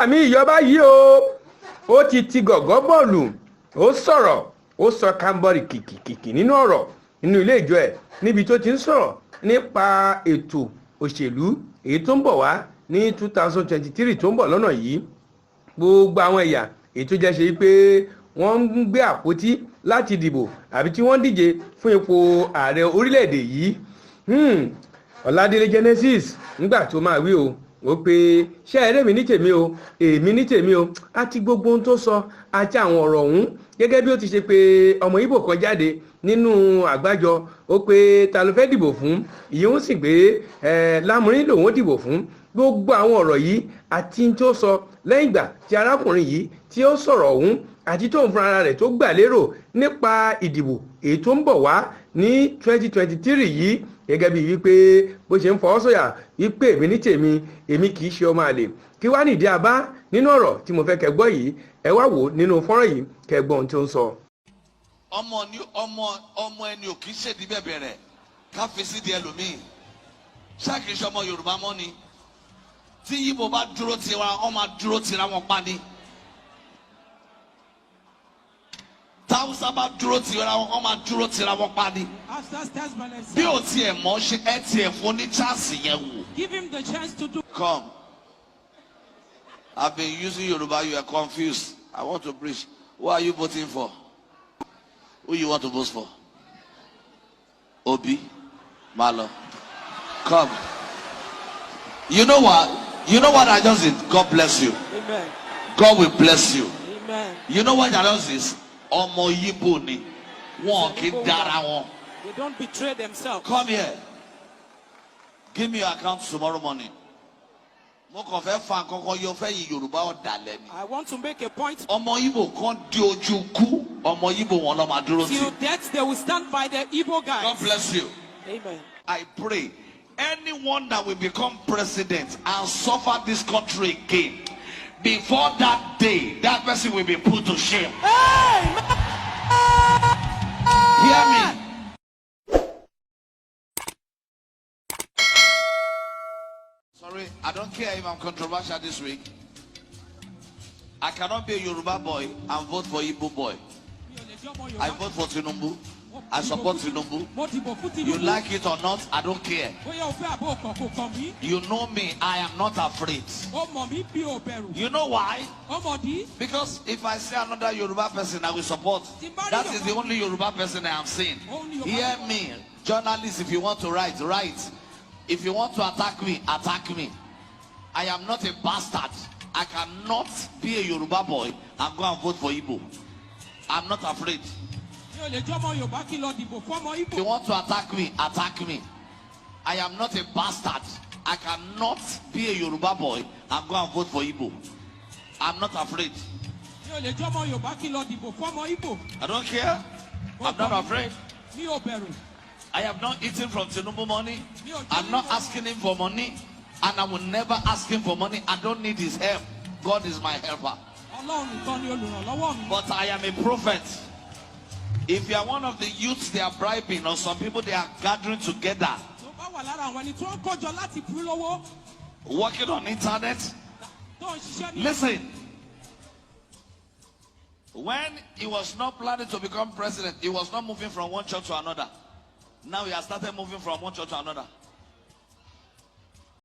àmì ìjọba yìí ó ti gọ̀gọ́ bọ́ọ̀lù ó sọ̀rọ̀ ó sọ kambọ́rì kìkìkì nínú ọ̀rọ̀ nínú ilé ìjọ ẹ̀ níbi tó ti ń sọ̀rọ̀ nípa ètò òṣèlú èyí tó ń bọ̀ wá ní 2023 tó ń bọ̀ lọ́nà yìí. Gbogbo àwọn ẹ̀yà èyí tó jẹ́ ṣe pé wọ́n ń gbé àpótí láti dìbò àbí tí wọ́n díje fún ipò ààrẹ orílẹ̀-èdè yìí. Oladele Genesis nígbà tó máa wí ó pé ṣé ẹrẹ́ mi ní tèmi èmi ní tèmi àti gbogbo ohun tó sọ àti àwọn ọ̀rọ̀ ọ̀hún gẹ́gẹ́ bí ó ti ṣe pé ọmọ Ìgbò kan jáde nínú àgbájọ ó pé ta ló fẹ́ dìbò fún ìyẹn sì gbé Lámúrin lòun dìbò fún. Gbogbo àwọn ọ̀rọ̀ yìí àti tó sọ lẹ́yìn ìgbà tí arákùnrin yìí tí ó sọ̀rọ̀ ọ̀hún àti tó ń fún ara rẹ̀ tó gbà lérò nípa ìdìbò èyí tó ń bọ̀ wá ní 2023 yìí gẹ́gẹ́ bí wípé bó ṣe ń fọwọ́ sọ̀yà wípé èmi ní tèmi èmi kì í ṣe ọmọ àlè kí wá nìdí abá nínú ọ̀rọ̀ tí mo fẹ́ kẹ́ gbọ́ yìí ẹ wá wò nínú fọ́nrán yìí kẹ́ gbọ́ ohun tí ó ń sọ. ọmọ ẹni ò kì í ṣèdí bẹ̀bẹ̀ rẹ̀ ká fi sídìí ẹlòmíì ṣáà kì í ṣe ọmọ Yorùbá mọ́ ni tí Ìgbò bá dúró tira wọn máa dúró tira wọn pa ni. Táwùsá bá dúró tira wọn máa dúró tira wọn pa ni. Bí o tiẹ̀ mọ̀ ṣe ẹ tiẹ̀ fún ní chance yẹn wò. Give him the chance to do. Come. I've been using Yoruba, you are confused. I want to preach. Who are you voting for? Who you want to vote for? Obi? Malo? Come. You know what? You know what I just did? God bless you. Amen. God will bless you. Amen. You know what I just did? Ọmọ Yíbò ni. Wọn kì í dára wọn. They don't betray themselves. Come here. Give me your account tomorrow morning. Mo kàn fẹ́ fa kankan yọ fẹ́ yí Yorùbá ọ̀dàlẹ̀ ni. I want to make a point. Ọmọ Yíbò kan di ojú kú. Ọmọ Yíbò wọn lọ máa dúró sí. Till death they will stand by the Igbo guys. God bless you. Amen. I pray anyone that will become president and suffer this country again, before that day, that person will be put to shame. Amen. Hear me. Sorry, I don't care if I'm controversial this week. I cannot be a Yoruba boy and vote for Igbo boy. I vote for Tinubu. I support Tinubu. You like it or not, I don't care. You know me, I am not afraid. You know why? Because if I see another Yoruba person I will support, that is the only Yoruba person I am seeing. Hear me, journalists, if you want to write, write. If you want to attack me, attack me. I am not a bastard. I cannot be a Yoruba boy and go and vote for Igbo. I'm not afraid. If you want to attack me, attack me. I am not a bastard. I cannot be a Yoruba boy and go and vote for Igbo. I'm not afraid. I don't care. I'm not afraid. I have not eaten from Tinubu money. I'm not asking him for money. And I will never ask him for money. I don't need his help. God is my helper. But I am a prophet. If you are one of the youths they are bribing, or some people they are gathering together, working on internet, listen. When he was not planning to become president, he was not moving from one church to another. Now he has started moving from one church to another.